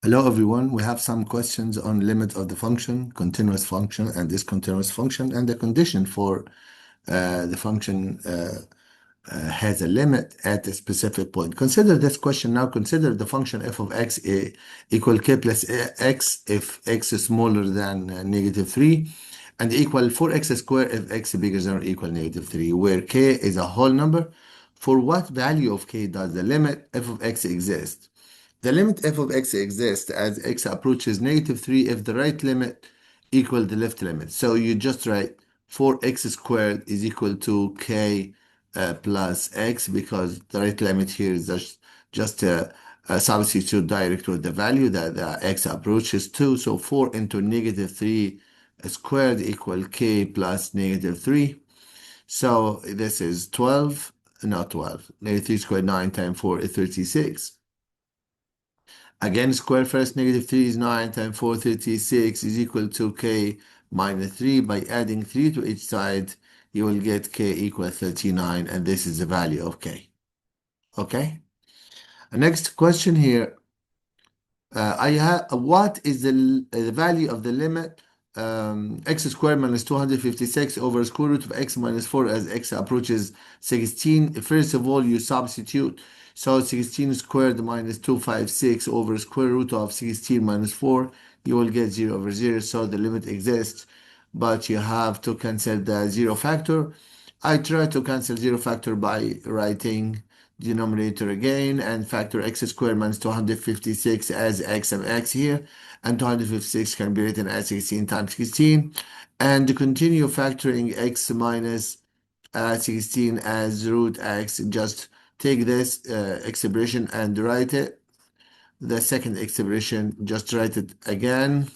Hello everyone, we have some questions on limit of the function, continuous function and discontinuous function, and the condition for the function has a limit at a specific point. Consider this question now. Consider the function f of x equal k plus x if x is smaller than -3 and equal 4x squared if x bigger than or equal -3, where k is a whole number. For what value of k does the limit f of x exist? The limit f of x exists as x approaches -3 if the right limit equal the left limit. So you just write 4x squared is equal to k plus x, because the right limit here is just a substitute direct with the value that the x approaches to. So 4 into -3 squared equal k plus -3. So this is 12, not 12. -3 squared 9 times 4 is 36. Again, square first, -3 is 9 times 4, 36 is equal to k minus 3. By adding 3 to each side, you will get k equal 39, and this is the value of k. Okay? Next question here. What is the value of the limit x squared minus 256 over square root of x minus 4 as x approaches 16? First of all, you substitute. So 16 squared minus 256 over square root of 16 minus 4, you will get 0 over 0. So the limit exists, but you have to cancel the 0 factor. I try to cancel 0 factor by writing denominator again and factor x squared minus 256 as x and x here, and 256 can be written as 16 times 16, and continue factoring x minus 16 as root x. Just take this expression and write it. The second expression, just write it again.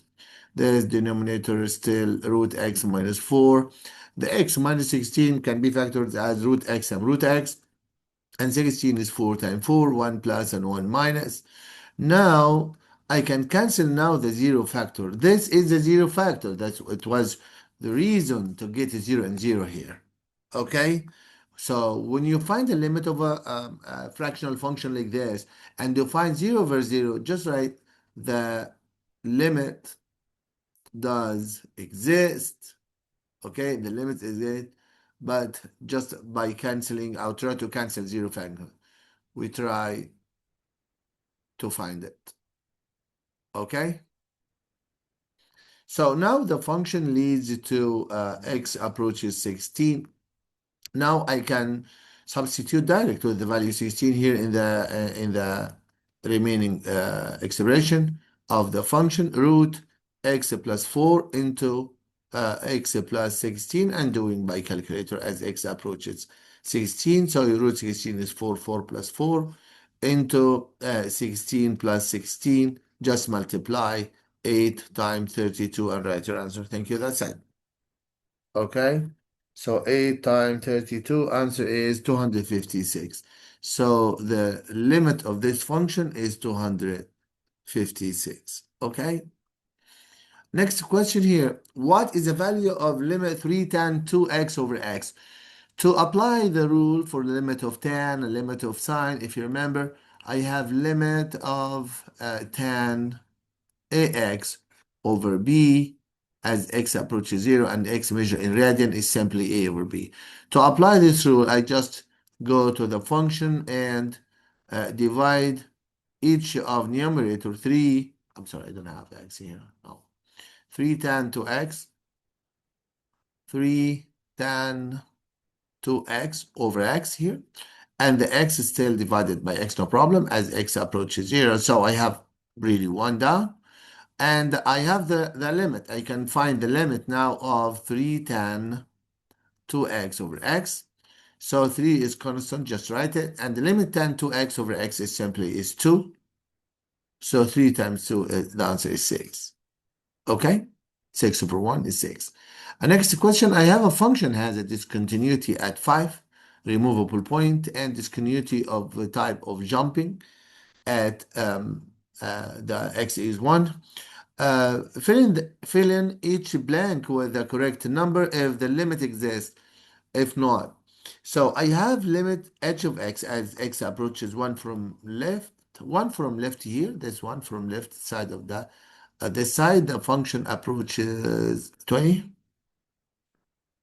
The denominator is still root x minus 4. The x minus 16 can be factored as root x and root x. And 16 is 4 times 4, 1 plus and 1 minus. Now, I can cancel now the 0 factor. This is the 0 factor. It was the reason to get a 0 and 0 here. Okay? So, when you find the limit of a fractional function like this, and you find 0 over 0, just write the limit does exist. Okay? The limit exists. But just by canceling, I'll try to cancel 0 factor. We try to find it. Okay? So now the function leads to x approaches 16. Now I can substitute direct with the value 16 here in the remaining expression of the function, root x plus 4 into x plus 16, and doing by calculator as x approaches 16. So your root 16 is 4 plus 4 into 16 plus 16. Just multiply 8 times 32 and write your answer. Thank you. That's it. Okay. So 8 times 32, answer is 256. So the limit of this function is 256. Okay. Next question here. What is the value of limit 3 tan 2x over x? To apply the rule for the limit of tan, a limit of sine, if you remember, I have limit of tan ax over b as x approaches 0 and x measured in radian is simply a over b. To apply this rule, I just go to the function and divide each of numerator 3. I'm sorry, I don't have x here. No. 3 tan 2x, 3 tan 2x over x here, and the x is still divided by x, no problem, as x approaches 0. So I have really 1 down, and I have the limit. I can find the limit now of 3 tan 2x over x. So 3 is constant, just write it, and the limit tan 2x over x is simply 2. So 3 times 2, the answer is 6. Okay? 6 over 1 is 6. Next question, I have a function has a discontinuity at 5, removable point, and discontinuity of the type of jumping at the x is 1. Fill in each blank with the correct number if the limit exists. If not, so I have limit h of x as x approaches 1 from left One from left here, this one from left side of the this side, the function approaches 20.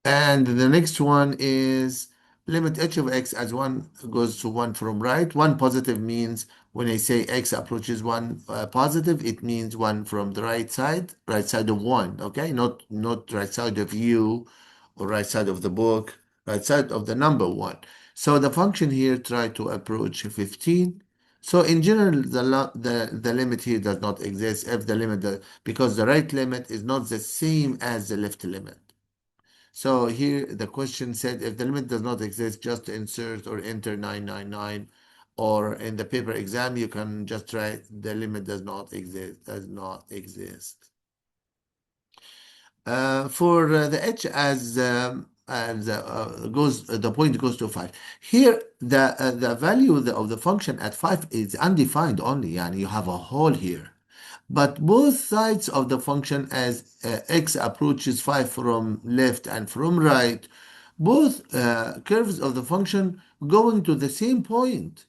And the next one is limit h of x as 1 goes to 1 from right. 1 positive means when I say x approaches 1 positive, it means 1 from the right side of 1, okay? Not right side of you or right side of the book, right side of the number 1. So the function here try to approach 15. So in general, the limit here does not exist if the limit, because the right limit is not the same as the left limit. So here the question said if the limit does not exist, just insert or enter 999, or in the paper exam you can just write the limit does not exist. For the h as the point goes to 5. Here the value of the function at 5 is undefined only, and you have a hole here. But both sides of the function as x approaches 5 from left and from right, both curves of the function going to the same point,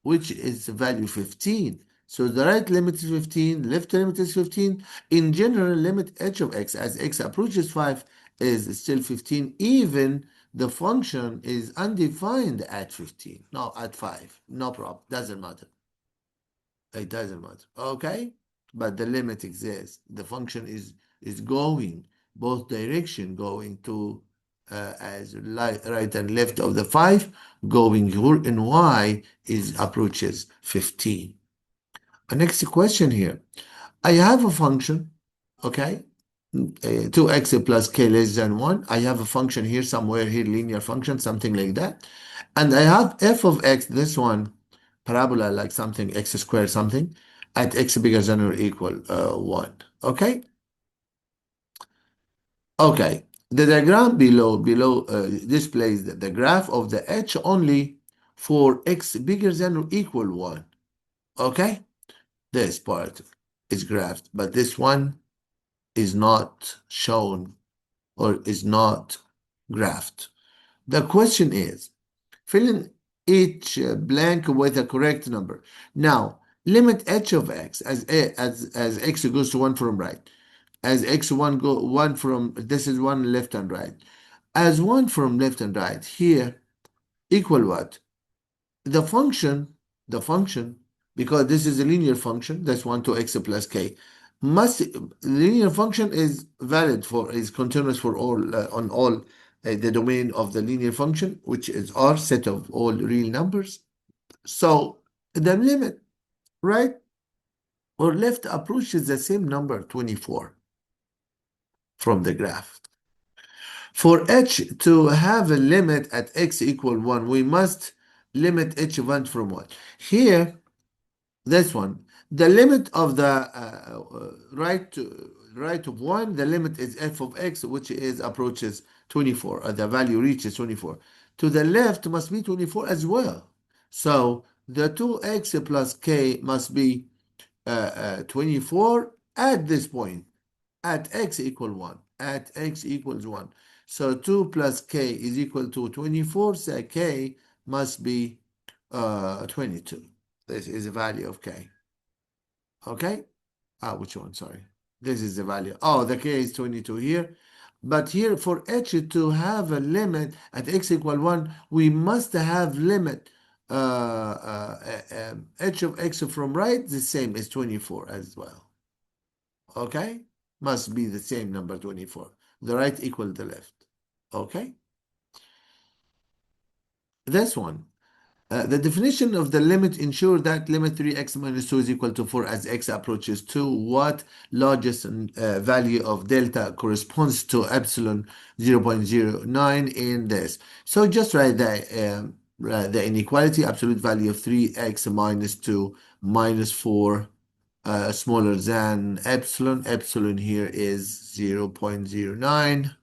which is value 15. So the right limit is 15, left limit is 15. In general, limit h of x as x approaches 5 is still 15, even the function is undefined at 15, no, at 5. No problem, doesn't matter. It doesn't matter, okay? But the limit exists. The function is going both direction, going to as right and left of the 5, going in y is approaches 15. Next question here. I have a function, okay? 2x plus k less than 1. I have a function here somewhere here, linear function, something like that. And I have f of x, this one, parabola like something, x squared something, at x bigger than or equal 1. Okay? Okay. The diagram below displays the graph of the h only for x bigger than or equal 1. Okay? This part is graphed, but this one is not shown or is not graphed. The question is, fill in each blank with a correct number. Now, limit h of x as x goes to 1 from right. As x1 go 1 from, this is 1 left and right. As 1 from left and right, here equal what? The function, because this is a linear function, that's 1 to x plus k, linear function is valid for, is continuous for all, on all the domain of the linear function, which is R, set of all real numbers. So the limit, right or left, approaches the same number, 24, from the graph. For h to have a limit at x equal 1, we must limit h1 from 1. Here, this one, the limit of the right of 1, the limit is f of x, which is approaches 24, the value reaches 24. To the left must be 24 as well. So the 2x plus k must be 24 at this point, at x equal 1, at x equals 1. So 2 plus k is equal to 24, so k must be 22. This is the value of k. Okay? Which one? Sorry. This is the value. Oh, the k is 22 here. But here for h to have a limit at x equal 1, we must have limit h of x from right the same as 24 as well. Okay? Must be the same number 24. The right equal the left. Okay? This one. The definition of the limit ensure that limit 3x minus 2 is equal to 4 as x approaches 2. What largest value of delta corresponds to epsilon 0.09 in this? So just write the inequality, absolute value of 3x minus 2 minus 4 smaller than epsilon. Epsilon here is 0.09.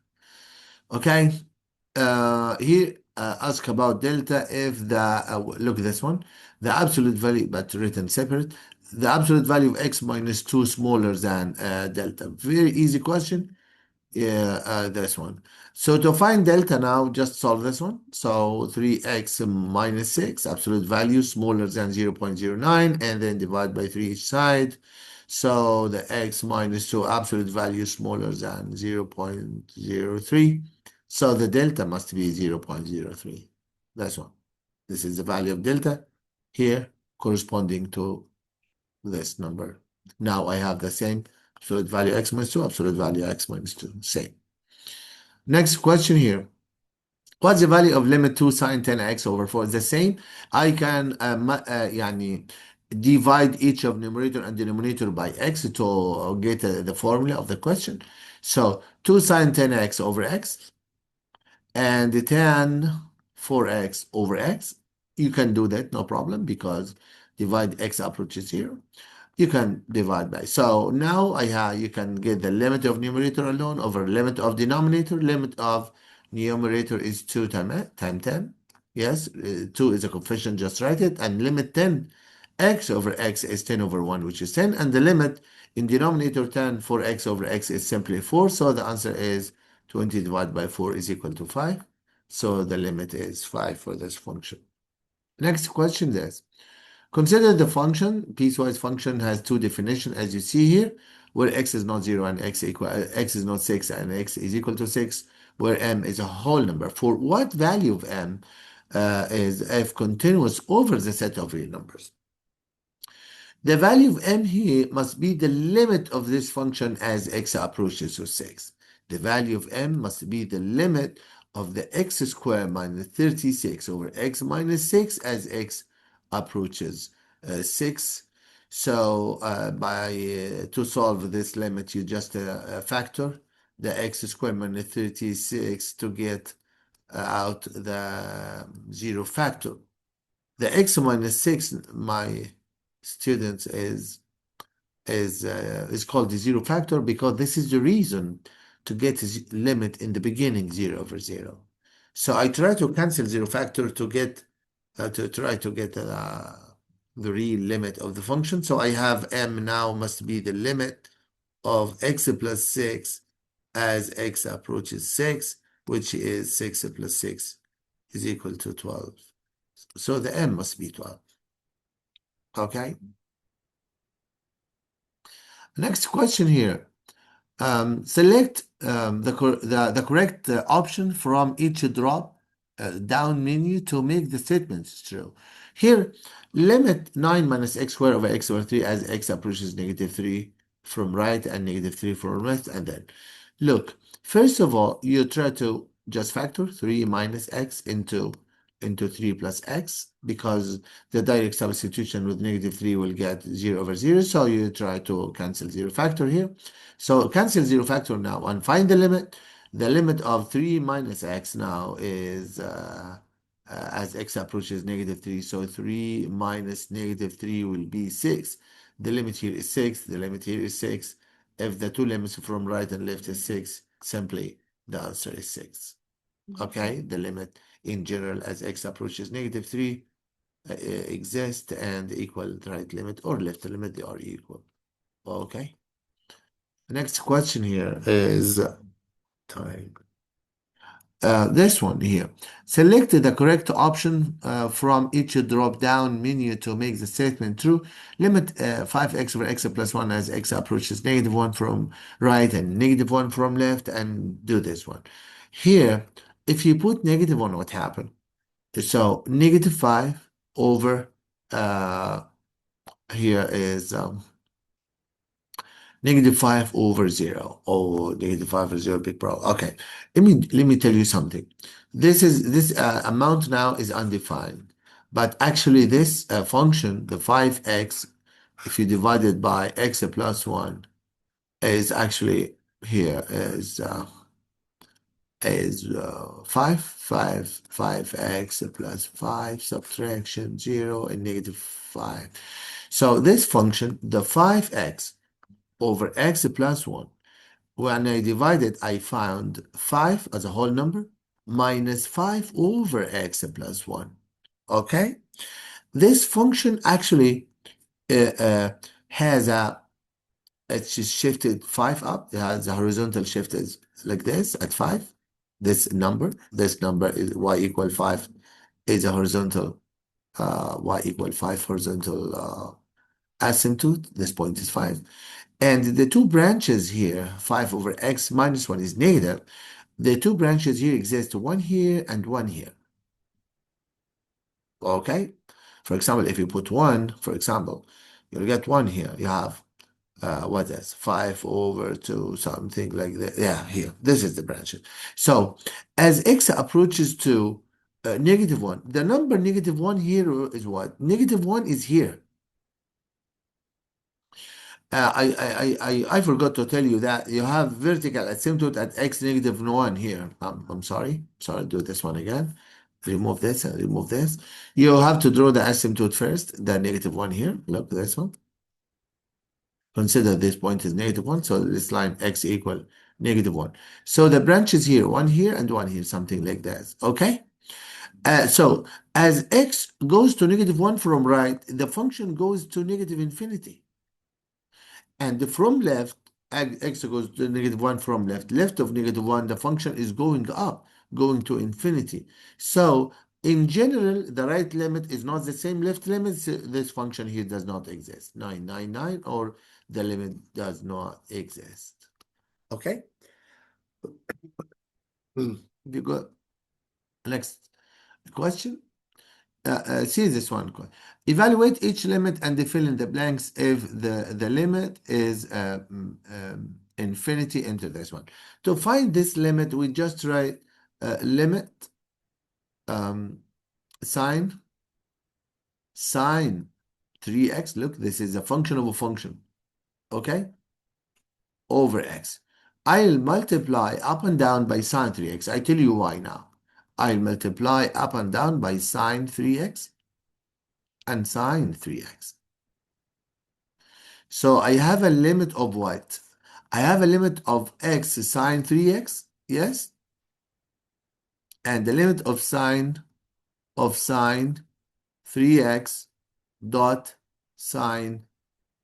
Okay. Here ask about delta if the look at this one, the absolute value, but written separate, the absolute value of x minus 2 smaller than delta. Very easy question. Yeah, this one. So to find delta now, just solve this one. So 3x minus 6, absolute value smaller than 0.09, and then divide by 3 each side. So the x minus 2, absolute value smaller than 0.03. So the delta must be 0.03. That's one. This is the value of delta here corresponding to this number. Now I have the same absolute value x minus 2, absolute value x minus 2, same. Next question here. What's the value of limit 2 sine 10x over 4? The same. I can يعني divide each of numerator and denominator by x to get the formula of the question. So 2 sine 10x over x and tan 4x over x. You can do that, no problem, because divide x approaches 0. You can divide by. So now you can get the limit of numerator alone over limit of denominator. Limit of numerator is 2 times 10. Yes, 2 is a coefficient, just write it. And limit 10 x over x is 10 over 1, which is 10. And the limit in denominator 10 for x over x is simply 4. So the answer is 20 divided by 4 is equal to 5. So the limit is 5 for this function. Next question is, consider the function. Piecewise function has two definitions, as you see here, where x is not 0 and x is not 6 and x is equal to 6, where m is a whole number. For what value of m is f continuous over the set of real numbers? The value of m here must be the limit of this function as x approaches to 6. The value of m must be the limit of the x squared minus 36 over x minus 6 as x approaches 6. So to solve this limit, you just factor the x squared minus 36 to get out the 0 factor. The x minus 6, my students, is called the 0 factor because this is the reason to get a limit in the beginning 0 over 0. So I try to cancel 0 factor to get the real limit of the function. So I have m now must be the limit of x plus 6 as x approaches 6, which is 6 plus 6 is equal to 12. So the m must be 12. Okay. Next question here. Select the correct option from each drop down menu to make the statements true. Here, limit 9 minus x squared over x over 3 as x approaches negative 3 from right and negative 3 from left. And then, look, first of all, you try to just factor 3 minus x into 3 plus x, because the direct substitution with negative 3 will get 0 over 0. So you try to cancel 0 factor here. So cancel 0 factor now and find the limit. The limit of 3 minus x now is as x approaches negative 3. So 3 minus negative 3 will be 6. The limit here is 6. The limit here is 6. If the two limits from right and left is 6, simply the answer is 6. Okay, the limit in general as x approaches negative 3 exist and equal right limit or left limit, they are equal. Okay. Next question here is time. This one here. Select the correct option from each drop-down menu to make the statement true. Limit 5x over x plus 1 as x approaches negative 1 from right and negative 1 from left, and do this one. Here, if you put negative 1, what happened? So negative 5 over here is negative 5 over 0. Oh, negative 5 over 0, big problem. Okay, let me tell you something. This amount now is undefined, but actually this function, the 5x, if you divide it by x plus 1, is actually here is 5x plus 5 subtraction 0 and negative 5. So this function, the 5x over x plus 1, when I divided, I found 5 as a whole number minus 5 over x plus 1. Okay? This function actually has a it's just shifted 5 up. The horizontal shift is like this at 5. This number is y equal 5 is a horizontal y equal 5 horizontal asymptote. This point is 5. And the two branches here, 5 over x minus 1 is negative. The two branches here exist, one here and one here. Okay? For example, if you put 1, for example, you'll get 1 here. You have what is 5 over 2, something like that. Yeah, here. This is the branches. So as x approaches to -1, the number -1 here is what? -1 is here. I forgot to tell you that you have vertical asymptote at x -1 here. I'm sorry. Sorry, do this one again. Remove this and remove this. You have to draw the asymptote first, the -1 here. Look, this one. Consider this point is -1, so this line x equal -1. So the branches here, one here and one here, something like that. Okay? So as x goes to -1 from right, the function goes to -infinity. And from left, x goes to -1 from left. Left of -1, the function is going up, going to infinity. So in general, the right limit is not the same left limit. So this function here does not exist. 999, or the limit does not exist. Okay? You go next question. See this one. Evaluate each limit and fill in the blanks if the limit is infinity. Enter this one. To find this limit, we just write limit sine 3x. Look, this is a function of a function. Okay? Over x. I'll multiply up and down by sine 3x. I tell you why now. I'll multiply up and down by sine 3x and sine 3x. So I have a limit of what? I have a limit of x sine 3x, yes? And the limit of sine 3x dot sine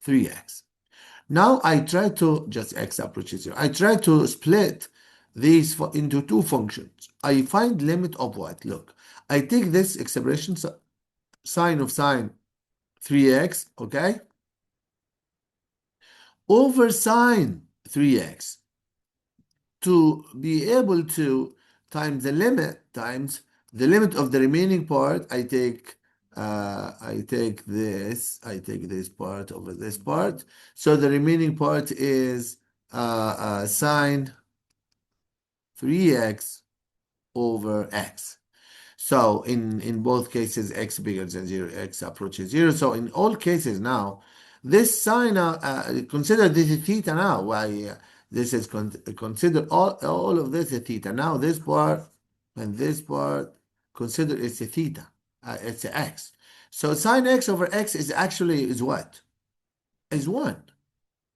3x. Now I try to, just x approaches 0. I try to split these into two functions. I find limit of what? Look, I take this expression, sine of sine 3x, okay? Over sine 3x to be able to times the limit of the remaining part. I take this part over this part. So the remaining part is sine 3x over x. So in both cases, x bigger than 0, x approaches 0. So in all cases now, this sine, consider this is theta now. Why this is consider all of this is theta. Now this part and this part, consider it's a theta. It's a x. So sine x over x is actually is what? Is 1.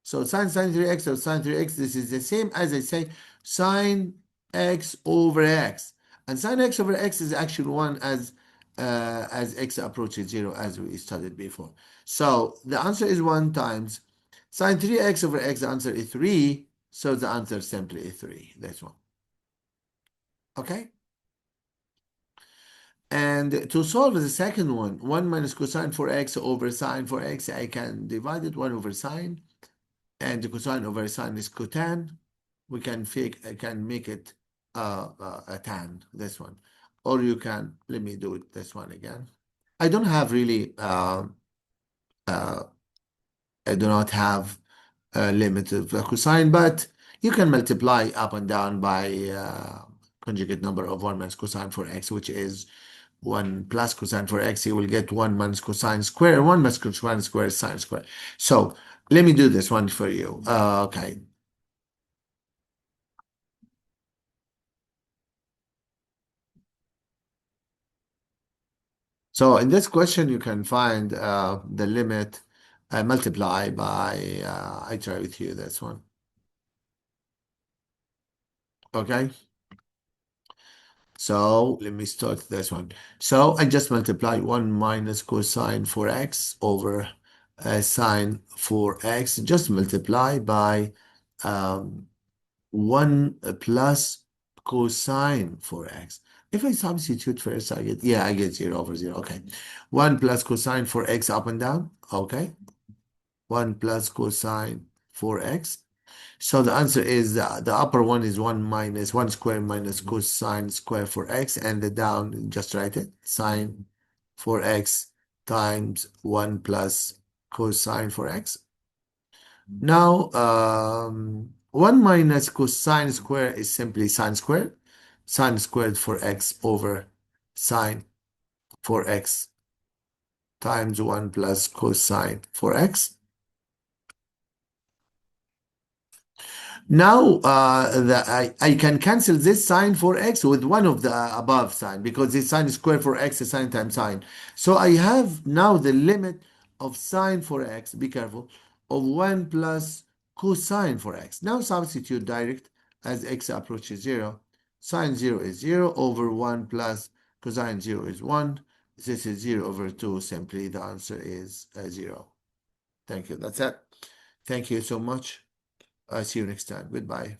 So sine 3x or sine 3x, this is the same as I say sine x over x. And sine x over x is actually 1 as x approaches 0, as we studied before. So the answer is 1 times sine 3x over x. The answer is 3. So the answer simply is 3. That's 1. Okay? And to solve the second one, 1 minus cosine 4x over sine 4x, I can divide it 1 over sine. And the cosine over sine is cotan. We can make it a tan, this one. Or you can, let me do it this one again. I don't have really, I do not have a limit of cosine, but you can multiply up and down by conjugate number of 1 minus cosine for x, which is 1 plus cosine for x. You will get 1 minus cosine square, 1 minus cosine square is sine square. So let me do this one for you. Okay. So in this question, you can find the limit multiply by, I try with you this one. Okay. So let me start this one. So I just multiply 1 minus cosine for x over sine 4x, just multiply by 1 plus cosine 4x. If I substitute first, I get 0 over 0. Okay. 1 plus cosine 4x up and down. Okay. 1 plus cosine 4x. So the answer is the upper one is 1 square minus cosine square 4x, and the down, just write it, sine 4x times 1 plus cosine 4x. Now, 1 minus cosine square is simply sine squared. Sine squared 4x over sine 4x times 1 plus cosine 4x. Now, I can cancel this sine 4x with one of the above sign, because this sine square 4x is sine times sine. So I have now the limit of sine 4x, be careful, of 1 plus cosine 4x. Now substitute direct as x approaches 0. Sine 0 is 0 over 1 plus cosine 0 is 1. This is 0 over 2. Simply the answer is 0. Thank you. That's it. Thank you so much. See you next time. Goodbye.